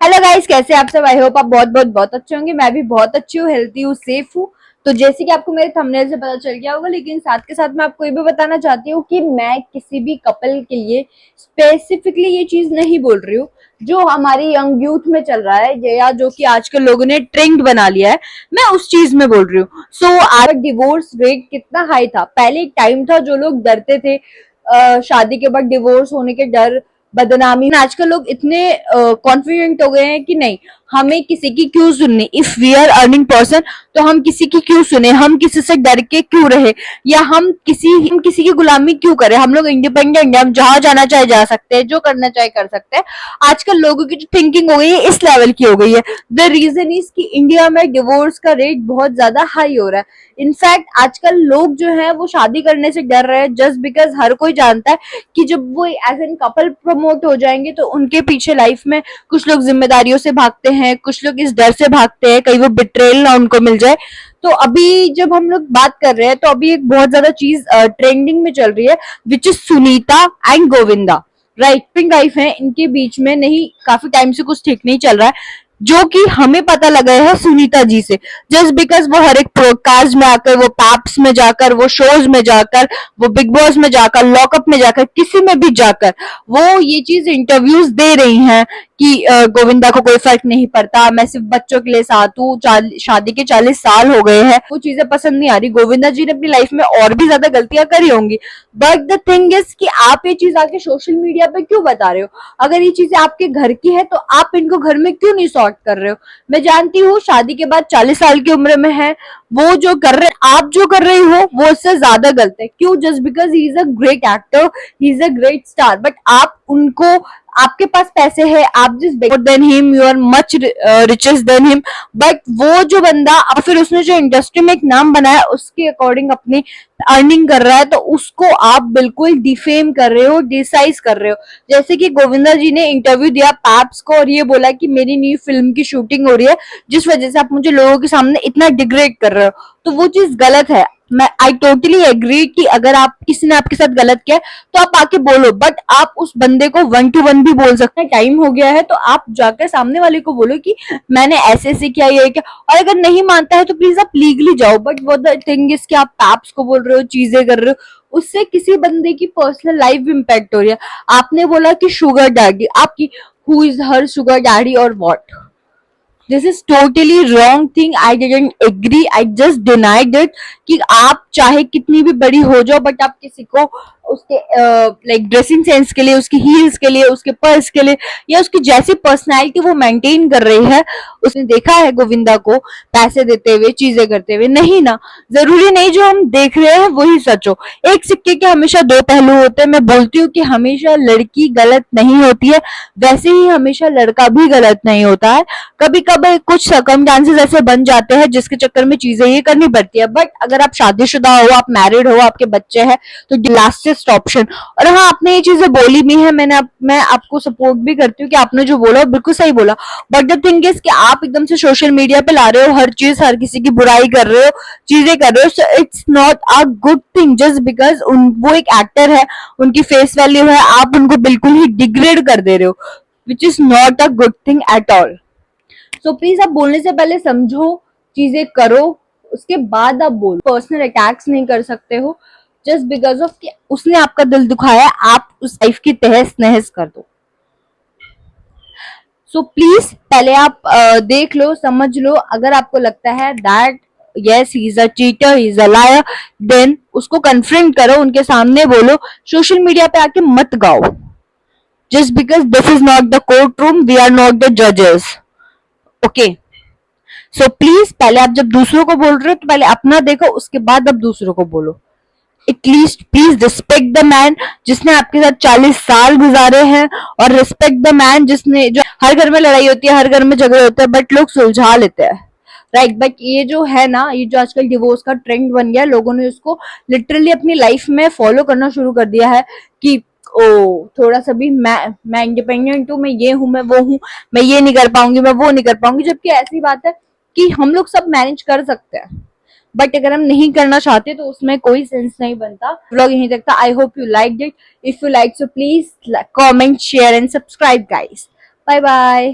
Hello guys, कैसे आप सब। आई होप आप बहुत बहुत बहुत अच्छे होंगे। मैं भी बहुत अच्छी हूँ, हेल्थी हूँ, सेफ हूँ। तो जैसे कि आपको मेरे थंबनेल से पता चल गया होगा, लेकिन साथ के साथ मैं आपको ये भी बताना चाहती हूँ कि मैं किसी भी कपल के लिए स्पेसिफिकली ये चीज नहीं बोल रही हूँ जो हमारी यंग यूथ में चल रहा है या जो कि आजकल लोगों ने ट्रेंड बना लिया है। मैं उस चीज में बोल रही हूँ। सो आज डिवोर्स रेट कितना हाई था। पहले एक टाइम था जो लोग डरते थे शादी के बाद डिवोर्स होने के डर, बदनामी। आजकल लोग इतने कॉन्फिडेंट हो गए हैं कि नहीं, हमें किसी की क्यों सुननी। If we are earning person तो हम किसी की क्यों सुने, हम किसी से डर के क्यों रहे, या हम किसी की गुलामी क्यों करें। हम लोग इंडिपेंडेंट हैं, हम जहां जाना चाहे जा सकते हैं, जो करना चाहे कर सकते हैं। आजकल लोगों की जो थिंकिंग हो गई है इस लेवल की हो गई है। द रीजन इज कि इंडिया में डिवोर्स का रेट बहुत ज्यादा हाई हो रहा है। इनफैक्ट आजकल लोग जो है वो शादी करने से डर रहे हैं, जस्ट बिकॉज हर कोई जानता है कि जब वो एज एन कपल प्रमोट हो जाएंगे तो उनके पीछे लाइफ में कुछ लोग जिम्मेदारियों से भागते हैं, कुछ लोग इस डर से भागते हैं कहीं वो बिट्रेल ना उनको मिल जाए। तो अभी जब हम लोग बात कर रहे हैं तो अभी एक बहुत ज्यादा चीज ट्रेंडिंग में चल रही है, which is Sunita and Govinda. Right, pink wife है, इनके बीच में नहीं, काफी टाइम से कुछ ठीक नहीं चल रहा है, जो कि हमें पता लगा है सुनीता जी से। जस्ट बिकॉज वो हर एक प्रोडकास्ट में आकर, वो पैप्स में जाकर, वो शोज में जाकर, वो बिग बॉस में जाकर, लॉकअप में जाकर, किसी में भी जाकर वो ये चीज इंटरव्यूज दे रही हैं कि गोविंदा को कोई फर्क नहीं पड़ता, मैं सिर्फ बच्चों के लिए साथ हूँ, शादी के 40 साल हो गए हैं। वो चीजें पसंद नहीं आ रही। गोविंदा जी ने अपनी लाइफ में और भी ज्यादा गलतियां करी होंगी, बट द थिंग इज कि आप ये चीज आके सोशल मीडिया पे क्यों बता रहे हो। अगर ये चीजें आपके घर की है तो आप इनको घर में क्यों नहीं सॉर्ट कर रहे हो। मैं जानती हूँ शादी के बाद 40 साल की उम्र में है, वो जो कर रहे, आप जो कर रही हो वो उससे ज्यादा गलत है। क्यों? Just because he is a great actor, he is a great star, but आप उनको, आपके पास पैसे है, आप जिस better than him, you are much richest than him, but वो जो बंदा, फिर उसने जो इंडस्ट्री में एक नाम बनाया उसके अकॉर्डिंग अपनी अर्निंग कर रहा है, तो उसको आप बिल्कुल डिफेम कर रहे हो, डिसाइज कर रहे हो। जैसे कि गोविंदा जी ने इंटरव्यू दिया पैप्स को और ये बोला कि मेरी नई फिल्म की शूटिंग हो रही है, जिस वजह से आप मुझे लोगों के सामने इतना डिग्रेड कर रहे हो, तो वो चीज गलत है। मैं आई टोटली एग्री कि अगर आप, किसी ने आपके साथ गलत किया तो आप आके बोलो, बट आप उस बंदे को 1 to 1 भी बोल सकते हैं। टाइम हो गया है तो आप जाकर सामने वाले को बोलो कि मैंने ऐसे ऐसे किया, ये क्या। और अगर नहीं मानता है तो प्लीज आप लीगली जाओ, बट वो द थिंग इज कि आप पैप्स को बोल रहे हो, चीजें कर रहे हो, उससे किसी बंदे की पर्सनल लाइफ इम्पैक्ट हो रही है। आपने बोला कि शुगर डैडी, आपकी who is her sugar daddy और what, this is totally wrong thing. I didn't agree, I just denied it कि आप चाहे कितनी भी बड़ी हो जाओ, बट आप किसी को उसके लाइक ड्रेसिंग सेंस के लिए, उसकी हील्स के लिए, उसके पर्स के लिए, या उसकी जैसी पर्सनैलिटी वो मेंटेन कर रही है, उसने देखा है गोविंदा को पैसे देते हुए, चीजें करते हुए, नहीं ना। जरूरी नहीं जो हम देख रहे हैं वही सच हो। एक सिक्के के हमेशा दो पहलू होते हैं। मैं बोलती हूँ कि हमेशा लड़की गलत नहीं होती है, वैसे ही हमेशा लड़का भी गलत नहीं होता है। कभी कभी कुछ सर्कमस्टांसेस ऐसे बन जाते हैं जिसके चक्कर में चीजें ये करनी पड़ती है, बट अगर आप शादीशुदा हो, आप मैरिड हो, आपके बच्चे हैं, तो लास्टेस्ट ऑप्शन। और हाँ, आपने ये चीजें बोली भी है, मैं आपको सपोर्ट भी करती हूँ कि आपने जो बोला बिल्कुल सही बोला, बट द थिंग इज कि आप एकदम से सोशल मीडिया पे ला रहे हो हर चीज, हर किसी की बुराई कर रहे हो, चीजें कर रहे हो, so it's not a good thing. Just because वो एक एक्टर है, उनकी फेस वैल्यू है, आप उनको बिल्कुल ही डिग्रेड कर दे रहे हो, which is not a good thing at all. So please आप बोलने से पहले समझो, चीजें करो, उसके बाद आप बोलो। पर्सनल अटैक्स नहीं कर सकते हो जस्ट बिकॉज ऑफ कि उसने आपका दिल दुखाया, आप उस लाइफ की तहस नहस कर दो। सो प्लीज पहले आप देख लो, समझ लो। अगर आपको लगता है that yes he is a cheater, he is a liar, then उसको कन्फ्रंट करो, उनके सामने बोलो। सोशल मीडिया पे आके मत गाओ, just because this is not the court room, we are not the जजेस। ओके, सो प्लीज पहले आप जब दूसरों को बोल रहे हो तो पहले अपना देखो, उसके बाद आप दूसरों को बोलो। At least please respect the man जिसने आपके साथ 40 साल गुजारे हैं, और रिस्पेक्ट द मैन जिसने, जो हर घर में लड़ाई होती है, हर घर में झगड़े होते हैं, बट लोग सुलझा लेते हैं। राइट, बट ये जो है ना, ये जो आजकल डिवोर्स का ट्रेंड बन गया, लोगों ने उसको लिटरली अपनी लाइफ में फॉलो करना शुरू कर दिया है कि ओ थोड़ा सा भी मैं इंडिपेंडेंट हूँ, मैं ये हूँ, मैं वो हूँ, मैं ये नहीं कर पाऊंगी, मैं वो नहीं कर पाऊंगी। जबकि ऐसी बात है कि हम लोग सब मैनेज कर सकते हैं, बट अगर हम नहीं करना चाहते तो उसमें कोई सेंस नहीं बनता। व्लॉग यहीं तक था। I hope you like it. If you like so please comment, share and subscribe guys. Bye bye.